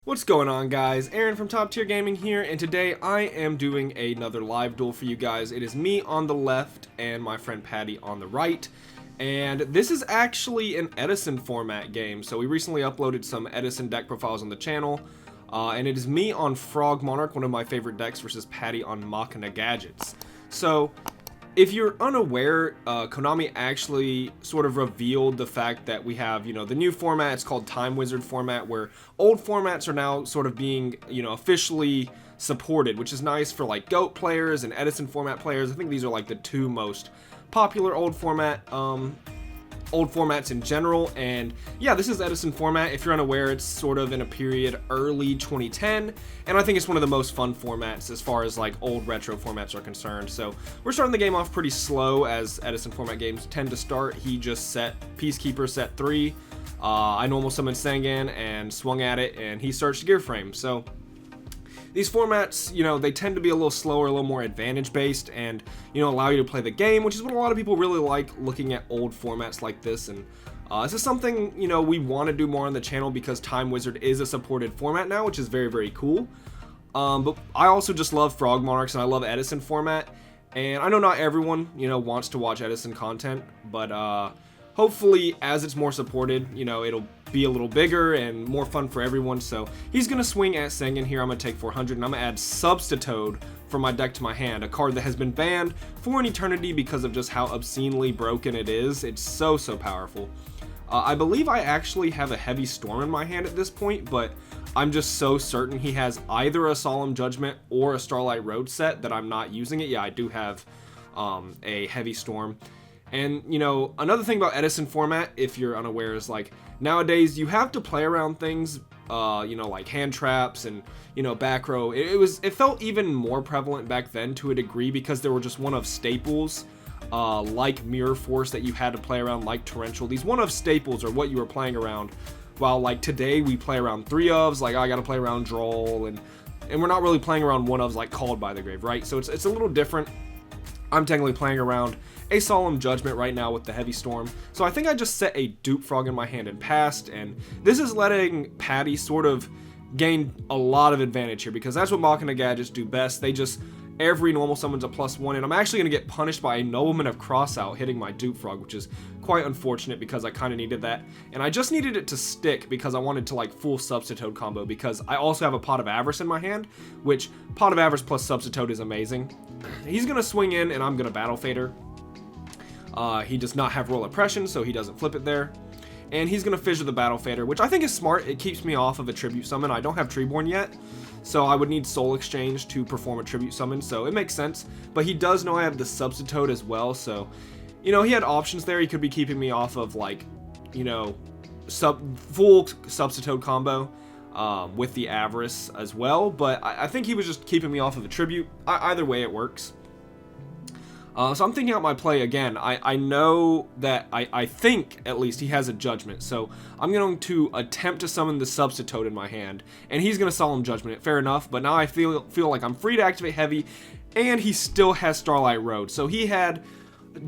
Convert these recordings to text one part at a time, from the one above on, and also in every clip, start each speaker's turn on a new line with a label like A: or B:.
A: What's going on, guys? Aaron from Top Tier Gaming here, and today I am doing another live duel for you guys. It is me on the left and my friend Patty on the right, and this is actually an Edison format game. So we recently uploaded some Edison deck profiles on the channel, and it is me on Frog Monarch, one of my favorite decks, versus Patty on Machina Gadgets. So if you're unaware, Konami actually sort of revealed the fact that we have, the new format. It's called Time Wizard format, where old formats are now sort of being, officially supported, which is nice for like GOAT players and Edison format players. I think these are like the two most popular old formats in general. And yeah, this is Edison format. If you're unaware, it's sort of in a period early 2010, and I think it's one of the most fun formats as far as like old retro formats are concerned. So we're starting the game off pretty slow, as Edison format games tend to start. He just set Peacekeeper set 3. I normal summoned Sengen and swung at it, and he searched Gear Frame. So these formats, they tend to be a little slower, a little more advantage based, and allow you to play the game, which is what a lot of people really like, looking at old formats like this. And this is something we want to do more on the channel, because Time Wizard is a supported format now, which is very, very cool. But I also just love Frog Monarchs, and I love Edison format, and I know not everyone wants to watch Edison content, but hopefully as it's more supported, it'll be a little bigger and more fun for everyone. So he's going to swing at Sengen here. I'm going to take 400, and I'm going to add Substitute from my deck to my hand, a card that has been banned for an eternity because of just how obscenely broken it is. It's so powerful. I believe I actually have a Heavy Storm in my hand at this point, but I'm just so certain he has either a Solemn Judgment or a Starlight Road set that I'm not using it. Yeah, I do have a Heavy Storm. And, another thing about Edison format, if you're unaware, is like nowadays you have to play around things, like hand traps and, back row. It felt even more prevalent back then to a degree, because there were just one of staples, like Mirror Force, that you had to play around, like Torrential. These one of staples are what you were playing around, while like today we play around 3-ofs, like I gotta play around Droll, and we're not really playing around 1-ofs like Called by the Grave, right? So it's a little different. I'm technically playing around a Solemn Judgment right now with the Heavy Storm. So I think I just set a Dupe Frog in my hand and passed, and this is letting Patty sort of gain a lot of advantage here, because that's what Machina Gadgets do best. They just, every normal summons a +1, and I'm actually going to get punished by a Nobleman of Crossout hitting my Dupe Frog, which is quite unfortunate because I kind of needed that. And I just needed it to stick because I wanted to like full Substitute combo, because I also have a Pot of Avarice in my hand, which Pot of Avarice plus Substitute is amazing. He's going to swing in, and I'm going to Battle Fader. He does not have Royal Oppression, so he doesn't flip it there. And he's going to Fissure the Battle Fader, which I think is smart. It keeps me off of a Tribute Summon. I don't have Treeborn yet, so I would need Soul Exchange to perform a Tribute Summon, so it makes sense. But he does know I have the Substitute as well, so, he had options there. He could be keeping me off of, like, full Substitute combo with the Avarice as well. But I think he was just keeping me off of a Tribute. Either way, it works. So I'm thinking out my play again. I know that I think at least he has a Judgment, so I'm going to attempt to summon the Substitute in my hand, and he's going to Solemn Judgment it. Fair enough, but now I feel like I'm free to activate Heavy, and he still has Starlight Road. So he had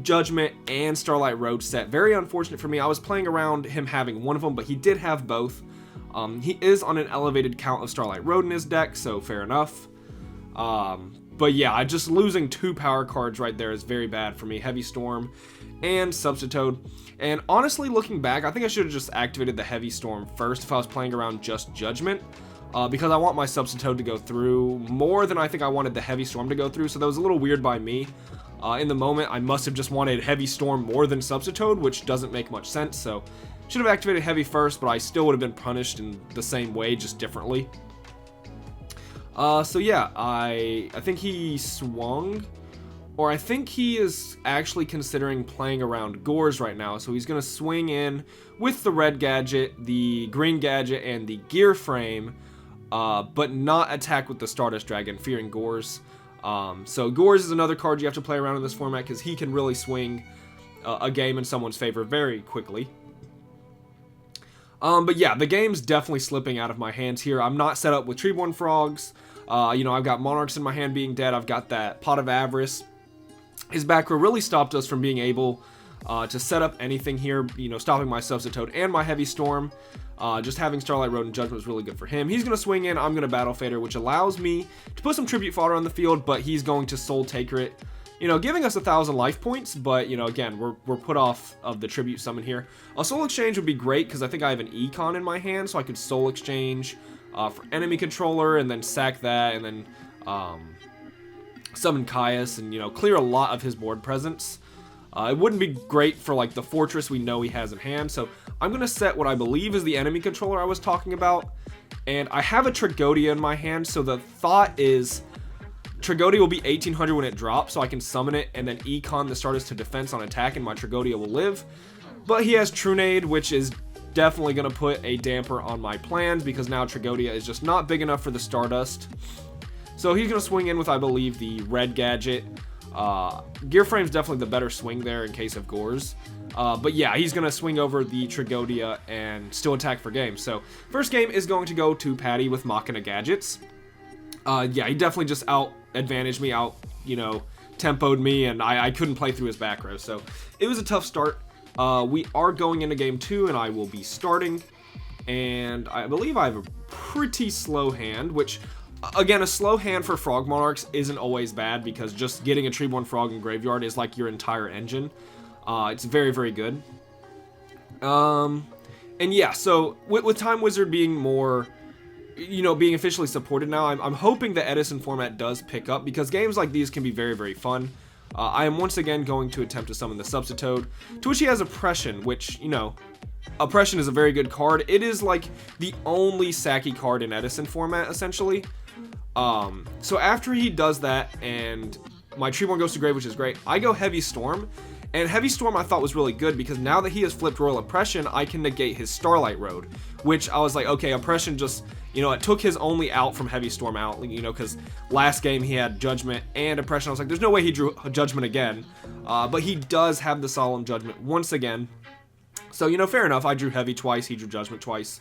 A: Judgment and Starlight Road set. Very unfortunate for me. I was playing around him having one of them, but he did have both. He is on an elevated count of Starlight Road in his deck, so fair enough. But yeah, just losing 2 power cards right there is very bad for me. Heavy Storm and Substitute. And honestly, looking back, I think I should have just activated the Heavy Storm first if I was playing around just Judgment, because I want my Substitute to go through more than I think I wanted the Heavy Storm to go through. So that was a little weird by me. In the moment, I must have just wanted Heavy Storm more than Substitute, which doesn't make much sense. So should have activated Heavy first, but I still would have been punished in the same way, just differently. So yeah, I think he swung, or I think he is actually considering playing around Gores right now. So he's going to swing in with the red gadget, the green gadget, and the gear frame, but not attack with the Stardust Dragon, fearing Gores. So Gores is another card you have to play around in this format, because he can really swing a game in someone's favor very quickly. But yeah, the game's definitely slipping out of my hands here. I'm not set up with Treeborn Frogs. I've got Monarchs in my hand being dead. I've got that Pot of Avarice. His back row really stopped us from being able to set up anything here, stopping my Substitute and my Heavy Storm. Just having Starlight Road and Judgment is really good for him. He's going to swing in. I'm going to Battle Fader, which allows me to put some Tribute Fodder on the field, but he's going to Soul Taker it, you know, giving us 1,000 life points, but, you know, again, we're put off of the Tribute Summon here. A Soul Exchange would be great, because I think I have an Econ in my hand, so I could Soul Exchange for Enemy Controller, and then sack that, and then summon Caius, and, you know, clear a lot of his board presence. It wouldn't be great for, like, the Fortress we know he has in hand, so I'm going to set what I believe is the Enemy Controller I was talking about, and I have a Tragodia in my hand, so the thought is Tragodia will be 1800 when it drops, so I can summon it, and then Econ the Stardust to defense on attack, and my Tragodia will live. But he has Trunade, which is definitely going to put a damper on my plans, because now Tragodia is just not big enough for the Stardust. So he's going to swing in with, I believe, the Red Gadget. Gear Frame's definitely the better swing there in case of Gores. But yeah, he's going to swing over the Tragodia and still attack for game. So first game is going to go to Patty with Machina Gadgets. Yeah, he definitely just out-advantaged me, you know, tempoed me, and I couldn't play through his back row. So it was a tough start. We are going into game 2, and I will be starting. And I believe I have a pretty slow hand, which, again, a slow hand for Frog Monarchs isn't always bad, because just getting a Treeborn Frog in Graveyard is like your entire engine. It's very, very good. And yeah, so with Time Wizard being more, you know, being officially supported now, I'm hoping the Edison format does pick up, because games like these can be very, very fun. I am once again going to attempt to summon the Substitute, to which he has Oppression, which, you know, Oppression is a very good card. It is like the only sacky card in Edison format, essentially. So after he does that, and my Treeborn goes to grave, which is great, I go Heavy Storm. And Heavy Storm I thought was really good, because now that he has flipped Royal Oppression, I can negate his Starlight Road, which I was like, okay, Oppression just, you know, it took his only out from Heavy Storm out, you know, because last game he had Judgment and Oppression. I was like, there's no way he drew Judgment again, but he does have the Solemn Judgment once again. So, you know, fair enough, I drew Heavy twice, he drew Judgment twice.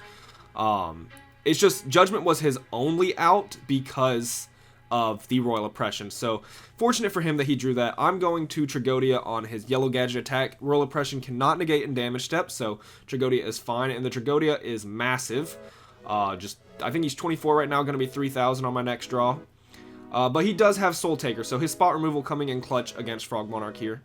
A: It's just, Judgment was his only out because of the Royal Oppression. So fortunate for him that he drew that. I'm going to Tragodia on his Yellow Gadget attack. Royal Oppression cannot negate in damage steps, so Tragodia is fine, and the Tragodia is massive. I think he's 24 right now, going to be 3,000 on my next draw. But he does have Soul Taker, so his spot removal coming in clutch against Frog Monarch here.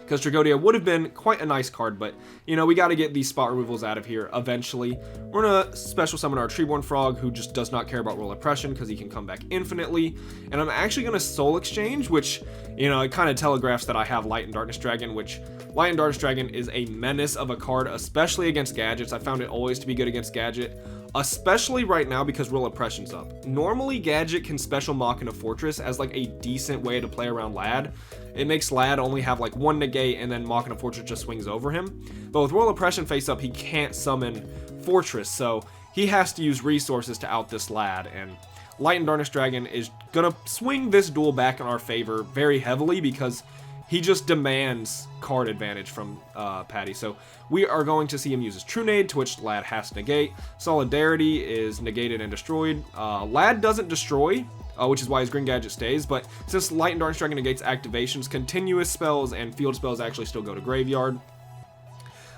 A: Because Tragodia would have been quite a nice card, but, you know, we got to get these spot removals out of here eventually. We're going to special summon our Treeborn Frog, who just does not care about Royal Oppression, because he can come back infinitely. And I'm actually going to Soul Exchange, which, you know, it kind of telegraphs that I have Light and Darkness Dragon, which Light and Darkness Dragon is a menace of a card, especially against Gadgets. I found it always to be good against Gadget, especially right now because Royal Oppression's up. Normally, Gadget can special Machina Fortress as like a decent way to play around Lad. It makes Lad only have like one negate, and then Machina Fortress just swings over him. But with Royal Oppression face up, he can't summon Fortress, so he has to use resources to out this Lad. And Light and Darkness Dragon is gonna swing this duel back in our favor very heavily, because he just demands card advantage from Patty. So we are going to see him use his Trunade, to which Lad has to negate. Solidarity is negated and destroyed. Lad doesn't destroy, which is why his Green Gadget stays, but since Light and Darkness Dragon negates activations, continuous spells and field spells actually still go to graveyard.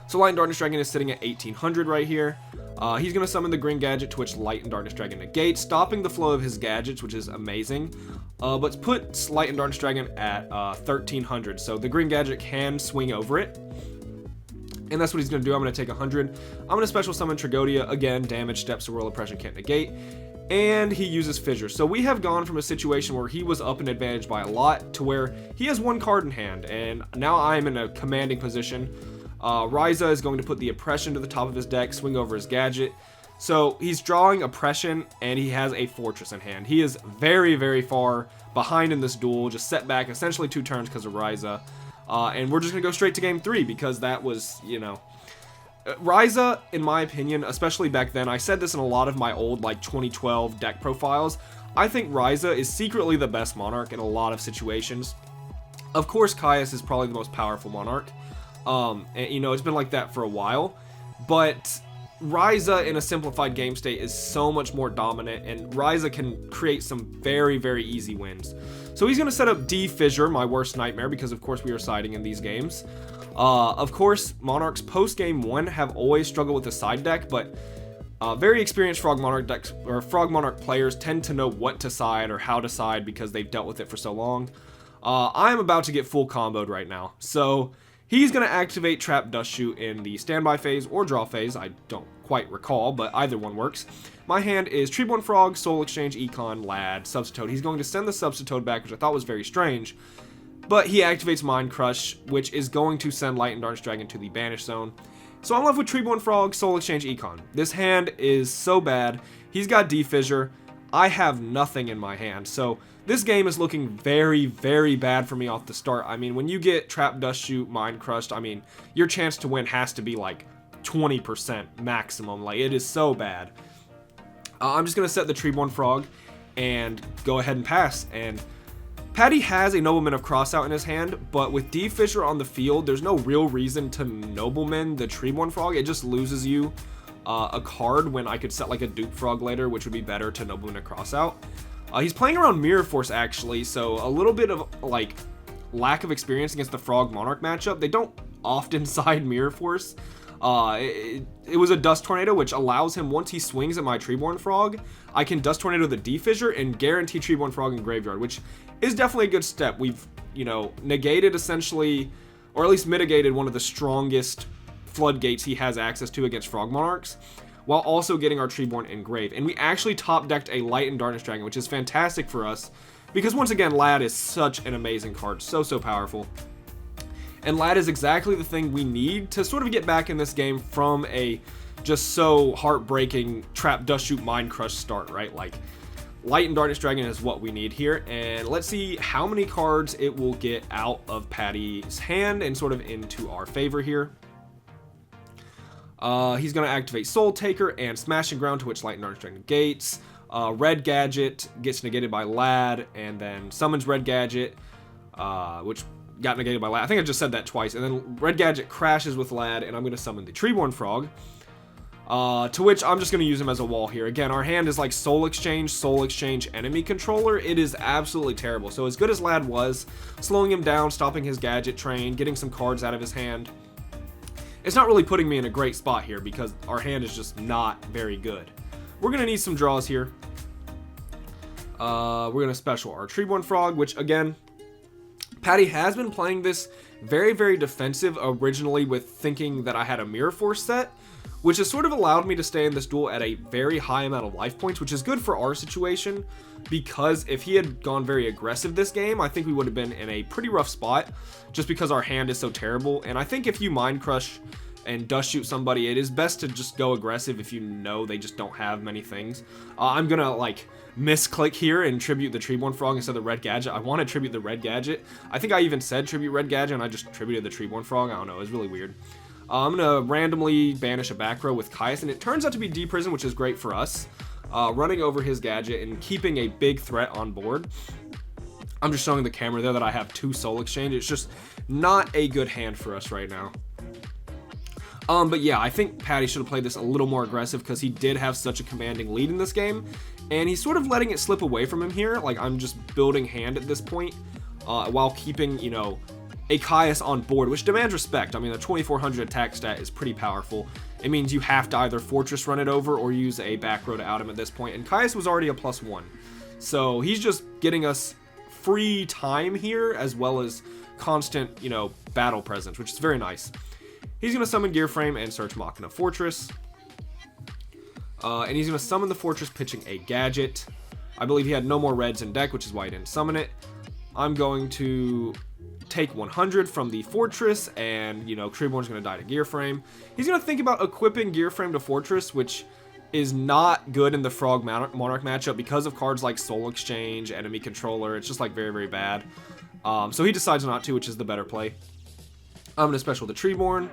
A: So Light and Darkness Dragon is sitting at 1800 right here. He's going to summon the Green Gadget, to which Light and Darkness Dragon negates, stopping the flow of his gadgets, which is amazing. But puts Light and Darkness Dragon at 1300, so the Green Gadget can swing over it. And that's what he's going to do. I'm going to take 100. I'm going to special summon Tragodia. Again, damage steps, so Royal Oppression can't negate. And he uses Fissure. So we have gone from a situation where he was up in advantage by a lot to where he has one card in hand, and now I'm in a commanding position. Ryza is going to put the Oppression to the top of his deck, swing over his Gadget. So he's drawing Oppression, and he has a Fortress in hand. He is very, very far behind in this duel, just set back essentially 2 turns because of Ryza. And we're just going to go straight to game 3, because that was, you know... Ryza, in my opinion, especially back then, I said this in a lot of my old, like, 2012 deck profiles, I think Ryza is secretly the best Monarch in a lot of situations. Of course, Caius is probably the most powerful Monarch. And, you know, it's been like that for a while. But Ryza in a simplified game state is so much more dominant, and Ryza can create some very, very easy wins. So he's going to set up D Fissure, my worst nightmare, because of course we are siding in these games. Of course, Monarch's post-game win have always struggled with the side deck, but very experienced Frog Monarch decks or Frog Monarch players tend to know what to side or how to side because they've dealt with it for so long. I'm about to get full comboed right now, so he's going to activate Trap Dust Shoot in the standby phase or draw phase. I don't quite recall, but either one works. My hand is Treeborn Frog, Soul Exchange, Econ, Lad, Substitute. He's going to send the Substitute back, which I thought was very strange. But he activates Mind Crush, which is going to send Light and Darkness Dragon to the Banish Zone. So I'm left with Treeborn Frog, Soul Exchange, Econ. This hand is so bad. He's got D-Fissure. I have nothing in my hand. So this game is looking very, very bad for me off the start. I mean, when you get Trap Dust Shoot, Mind Crushed, I mean, your chance to win has to be like 20% maximum. Like, it is so bad. I'm just going to set the Treeborn Frog and go ahead and pass. And Patty has a Nobleman of Crossout in his hand, but with D-Fissure on the field, there's no real reason to Nobleman the Treeborn Frog. It just loses you a card when I could set like a Dupe Frog later, which would be better to Nobleman a Crossout. He's playing around Mirror Force actually, so a little bit of like lack of experience against the Frog Monarch matchup. They don't often side Mirror Force. It was a Dust Tornado, which allows him, once he swings at my Treeborn Frog, I can Dust Tornado the D-Fissure and guarantee Treeborn Frog in Graveyard, which is definitely a good step. We've, you know, negated essentially, or at least mitigated one of the strongest floodgates he has access to against Frog Monarchs, while also getting our Treeborn engraved. And we actually top decked a Light and Darkness Dragon, which is fantastic for us, because once again, Lad is such an amazing card, so powerful. And Lad is exactly the thing we need to sort of get back in this game from a just so heartbreaking Trap Dust Shoot Mind Crush start, right? Like, Light and Darkness Dragon is what we need here, and let's see how many cards it will get out of Patty's hand and sort of into our favor here. He's going to activate Soul Taker and Smashing Ground, to which Light and Darkness Dragon negates. Red Gadget gets negated by Lad, and then summons Red Gadget, which got negated by Lad. I think I just said that twice. And then Red Gadget crashes with Lad, and I'm going to summon the Treeborn Frog. To which I'm just going to use him as a wall here. Again, our hand is like Soul Exchange, Enemy Controller. It is absolutely terrible. So as good as Lad was, slowing him down, stopping his Gadget train, getting some cards out of his hand, it's not really putting me in a great spot here because our hand is just not very good. We're going to need some draws here. We're going to special our Treeborn Frog, which again, Patty has been playing this very, very defensive originally with thinking that I had a Mirror Force set, which has sort of allowed me to stay in this duel at a very high amount of life points, which is good for our situation, because if he had gone very aggressive this game, I think we would have been in a pretty rough spot, just because our hand is so terrible. And I think if you Mind Crush and Dust Shoot somebody, it is best to just go aggressive if you know they just don't have many things. I'm gonna like misclick here and tribute the Treeborn Frog instead of the Red Gadget. I want to tribute the Red Gadget. I think I even said tribute Red Gadget and I just tributed the Treeborn Frog. I don't know, it was really weird. I'm gonna randomly banish a back row with Caius, and it turns out to be D-Prison, which is great for us. Running over his Gadget and keeping a big threat on board. I'm just showing the camera there that I have 2 Soul Exchange. It's just not a good hand for us right now. But yeah, I think Patty should have played this a little more aggressive because he did have such a commanding lead in this game, and he's sort of letting it slip away from him here. Like, I'm just building hand at this point, while keeping, you know, a Caius on board, which demands respect. I mean, the 2400 attack stat is pretty powerful. It means you have to either Fortress run it over or use a back row to out him at this point, and Caius was already a +1. So he's just getting us free time here, as well as constant, you know, battle presence, which is very nice. He's going to summon Gear Frame and search Machina Fortress. And he's going to summon the Fortress, pitching a Gadget. I believe he had no more reds in deck, which is why he didn't summon it. I'm going to take 100 from the Fortress, and, you know, Treeborn's going to die to Gear Frame. He's going to think about equipping Gear Frame to Fortress, which is not good in the Frog Monarch matchup because of cards like Soul Exchange, Enemy Controller. It's just, like, very, very bad. So he decides not to, which is the better play. I'm going to special the Treeborn,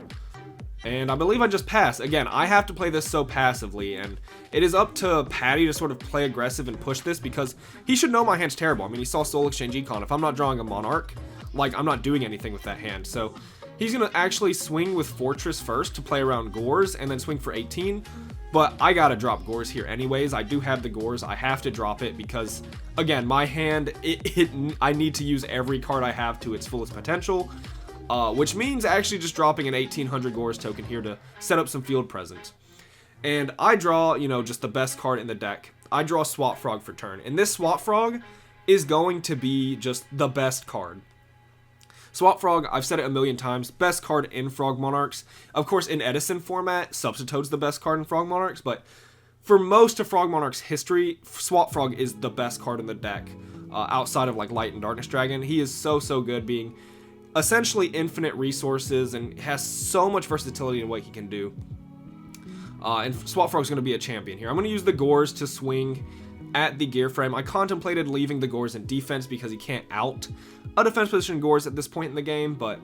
A: and I believe I just pass. Again, I have to play this so passively, and it is up to Patty to sort of play aggressive and push this, because he should know my hand's terrible. I mean, he saw Soul Exchange Econ. If I'm not drawing a Monarch, like, I'm not doing anything with that hand. So he's going to actually swing with Fortress first to play around Gores, and then swing for 18. But I got to drop Gores here anyways. I do have the Gores. I have to drop it because, again, my hand, I need to use every card I have to its fullest potential. which means actually just dropping an 1800 Gores token here to set up some field presence. And I draw, you know, just the best card in the deck. I draw Swap Frog for turn, and this Swap Frog is going to be just the best card. Swap Frog, I've said it a million times, best card in Frog Monarchs. Of course, in Edison format, Substitoad's the best card in Frog Monarchs, but for most of Frog Monarch's history, Swap Frog is the best card in the deck, outside of like Light and Darkness Dragon. He is so good, being essentially infinite resources and has so much versatility in what he can do. And Swap Frog's going to be a champion here. I'm going to use the Gores to swing at the gear frame. I contemplated leaving the Gores in defense because he can't out a defense position Gores at this point in the game, but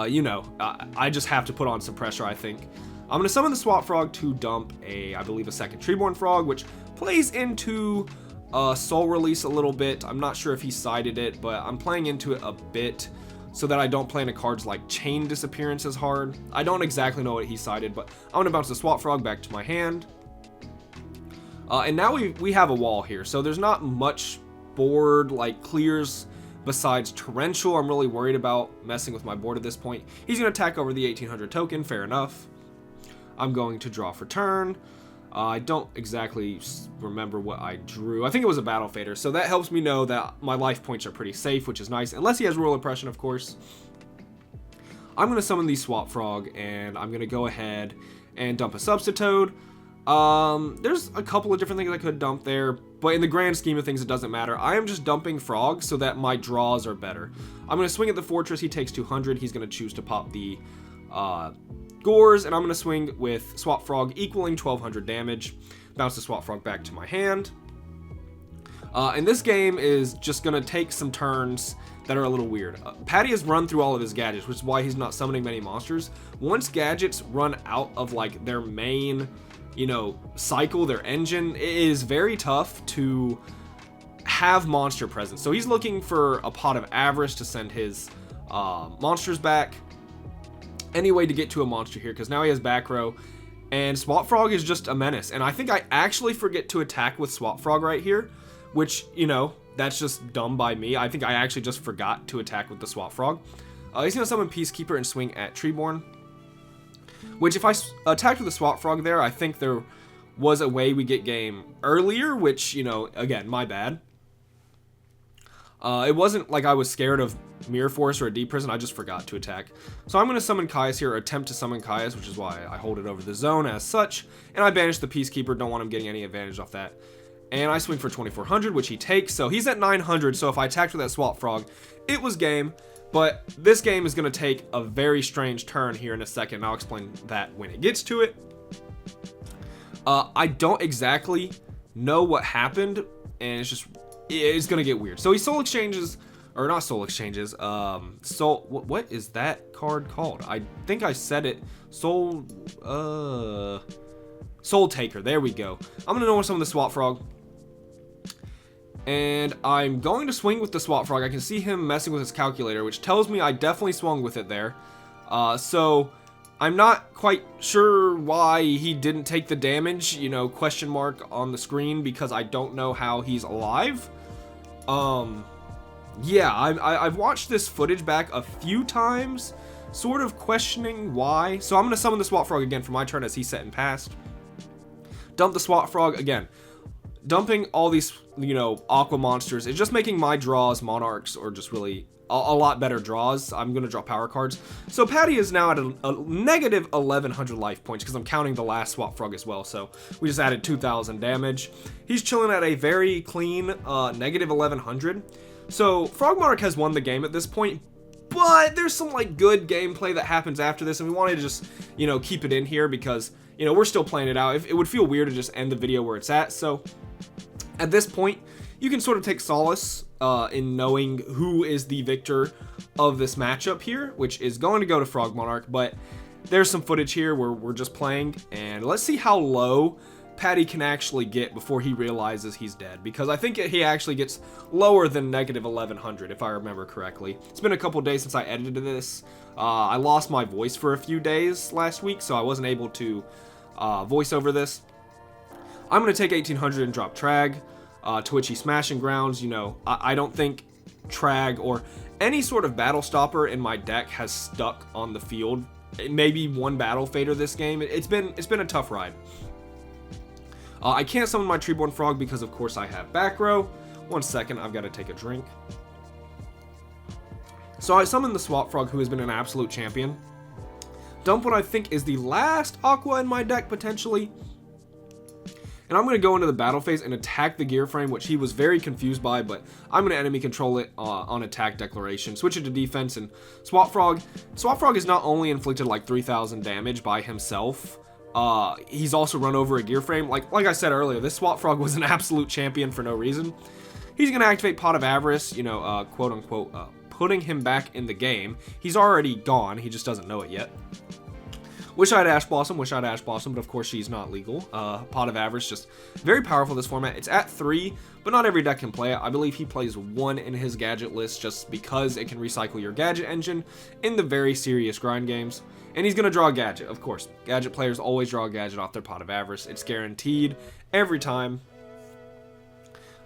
A: you know, I just have to put on some pressure, I think. I'm going to summon the Swap Frog to dump I believe a second Treeborn Frog, which plays into Soul Release a little bit. I'm not sure if he sided it, but I'm playing into it a bit so that I don't play into cards like Chain Disappearance as hard. I don't exactly know what he sided, but I'm going to bounce the Swap Frog back to my hand. And now we have a wall here, so there's not much board like clears besides Torrential. I'm really worried about messing with my board at this point. He's going to attack over the 1800 token, fair enough. I'm going to draw for turn. I don't exactly remember what I drew. I think it was a Battle Fader, so that helps me know that my life points are pretty safe, which is nice, unless he has Rural Impression, of course. I'm going to summon the Swap Frog, and I'm going to go ahead and dump a Substitoad. There's a couple of different things I could dump there, but in the grand scheme of things, it doesn't matter. I am just dumping Frog so that my draws are better. I'm going to swing at the Fortress. He takes 200. He's going to choose to pop the Gores, and I'm going to swing with Swap Frog, equaling 1200 damage. Bounce the Swap Frog back to my hand. And this game is just going to take some turns that are a little weird. Patty has run through all of his gadgets, which is why he's not summoning many monsters. Once gadgets run out of like their main, you know, cycle, their engine, it is very tough to have monster presence. So he's looking for a Pot of Avarice to send his monsters back. Any way to get to a monster here, because now he has back row, and Swap Frog is just a menace. And I think I actually forget to attack with Swap Frog right here, which, you know, that's just dumb by me. I think I actually just forgot to attack with the Swap Frog. He's going to summon Peacekeeper and swing at Treeborn, which if I attacked with the Swap Frog there, I think there was a way we get game earlier, which, you know, again, my bad. It wasn't like I was scared of Mirror Force or a Deep Prison, I just forgot to attack. So I'm going to summon Caius here, or attempt to summon Caius, which is why I hold it over the zone as such, and I banish the Peacekeeper, don't want him getting any advantage off that. And I swing for 2400, which he takes, so he's at 900, so if I attacked with that Swap Frog, it was game. But this game is going to take a very strange turn here in a second, and I'll explain that when it gets to it. I don't exactly know what happened, and it's going to get weird. So he Soul Exchanges, or not Soul Exchanges, what is that card called? I think I said it, Soul Taker, there we go. I'm going to know some of the Swap Frog. And I'm going to swing with the Swap Frog. I can see him messing with his calculator, which tells me I definitely swung with it there. So I'm not quite sure why he didn't take the damage, you know, question mark on the screen, because I don't know how he's alive. Yeah, I've watched this footage back a few times, sort of questioning why. So I'm going to summon the Swap Frog again for my turn as he set and passed. Dump the Swap Frog again. Dumping all these, you know, Aqua monsters is just making my draws, Monarchs, or just really a lot better draws. I'm going to draw power cards. So Patty is now at a negative 1100 life points, because I'm counting the last Swap Frog as well. So we just added 2000 damage. He's chilling at a very clean negative 1100. So Frog Monarch has won the game at this point, but there's some like good gameplay that happens after this, and we wanted to just, you know, keep it in here because, you know, we're still playing it out. It would feel weird to just end the video where it's at. So at this point, you can sort of take solace in knowing who is the victor of this matchup here, which is going to go to Frog Monarch, but there's some footage here where we're just playing, and let's see how low Patty can actually get before he realizes he's dead, because I think he actually gets lower than negative 1100 if I remember correctly. It's been a couple days since I edited this. I lost my voice for a few days last week, so I wasn't able to voice over this. I'm going to take 1800 and drop Trag. To which he Smashing Grounds. You know, I don't think Trag, or any sort of battle stopper in my deck has stuck on the field. Maybe one battle fader this game. It's been a tough ride. I can't summon my Treeborn Frog because of course I have back row. 1 second, I've got to take a drink. So I summoned the Swap Frog, who has been an absolute champion. Dump what I think is the last Aqua in my deck, potentially. And I'm going to go into the battle phase and attack the Gear Frame, which he was very confused by, but I'm going to enemy control it on attack declaration. Switch it to defense, and Swap Frog. Swap Frog is not only inflicted like 3,000 damage by himself, he's also run over a Gear Frame. Like I said earlier, this Swap Frog was an absolute champion for no reason. He's going to activate Pot of Avarice, you know, quote unquote, putting him back in the game. He's already gone, he just doesn't know it yet. Wish I had Ash Blossom, but of course she's not legal. Pot of Avarice, just very powerful this format. It's at 3, but not every deck can play it. I believe he plays 1 in his gadget list just because it can recycle your gadget engine in the very serious grind games. And he's going to draw a gadget, of course. Gadget players always draw a gadget off their Pot of Avarice. It's guaranteed every time.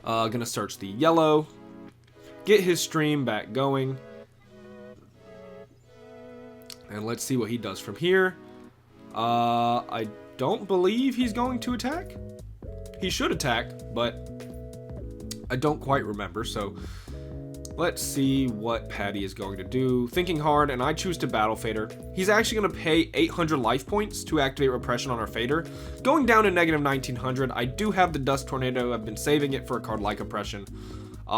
A: Gonna search the yellow. Get his stream back going. And let's see what he does from here. I don't believe he's going to attack. He should attack, but I don't quite remember. So let's see what Patty is going to do. Thinking hard, and I choose to battle Fader. He's actually going to pay 800 life points to activate Repression on our Fader. Going down to negative 1900. I do have the Dust Tornado. I've been saving it for a card like Oppression.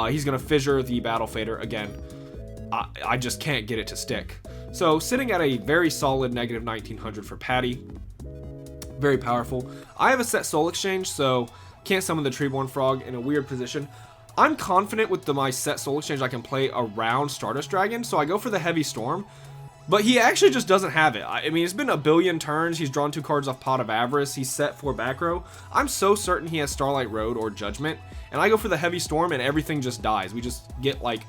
A: He's going to Fissure the battle Fader again. I just can't get it to stick. So sitting at a very solid negative 1900 for Patty. Very powerful. I have a set Soul Exchange, so can't summon the Treeborn Frog in a weird position. I'm confident with my set Soul Exchange I can play around Stardust Dragon, so I go for the Heavy Storm. But he actually just doesn't have it. I mean, it's been a billion turns. He's drawn 2 cards off Pot of Avarice. He's set 4 back row. I'm so certain he has Starlight Road or Judgment. And I go for the Heavy Storm and everything just dies. We just get like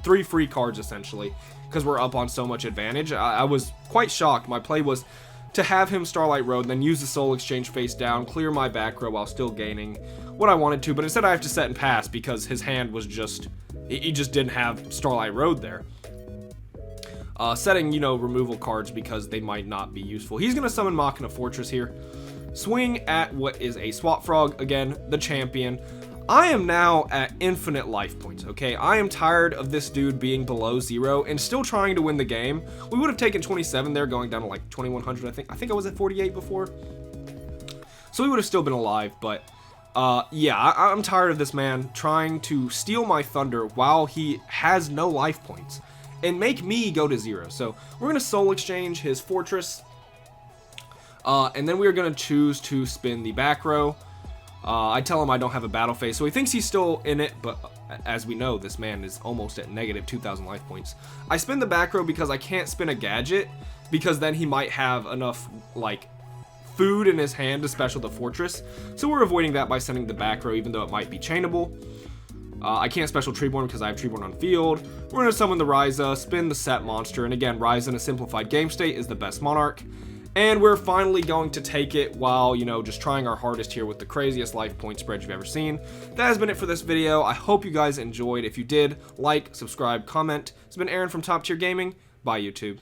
A: 3 free cards essentially because we're up on so much advantage. I was quite shocked. My play was to have him Starlight Road, then use the Soul Exchange face down, clear my back row while still gaining what I wanted to. But instead I have to set and pass because his hand was just, he just didn't have Starlight Road there. Setting, you know, removal cards because they might not be useful. He's going to summon Machina Fortress here. Swing at what is a Swap Frog. Again, the champion. I am now at infinite life points, okay? I am tired of this dude being below 0 and still trying to win the game. We would have taken 27 there, going down to like 2100, I think. I think I was at 48 before. So we would have still been alive, but yeah, I'm tired of this man trying to steal my thunder while he has no life points and make me go to 0. So we're going to Soul Exchange his Fortress, and then we're going to choose to spin the back row. I tell him I don't have a battle phase, so he thinks he's still in it, but as we know, this man is almost at negative 2,000 life points. I spin the back row because I can't spin a gadget, because then he might have enough, like, food in his hand to special the Fortress, so we're avoiding that by sending the back row, even though it might be chainable. I can't special Treeborn because I have Treeborn on field. We're going to summon the Ryza, spin the set monster, and again, Ryza in a simplified game state is the best Monarch. And we're finally going to take it while, you know, just trying our hardest here with the craziest life point spread you've ever seen. That has been it for this video. I hope you guys enjoyed. If you did, like, subscribe, comment. It's been Aaron from Top Tier Gaming. Bye, YouTube.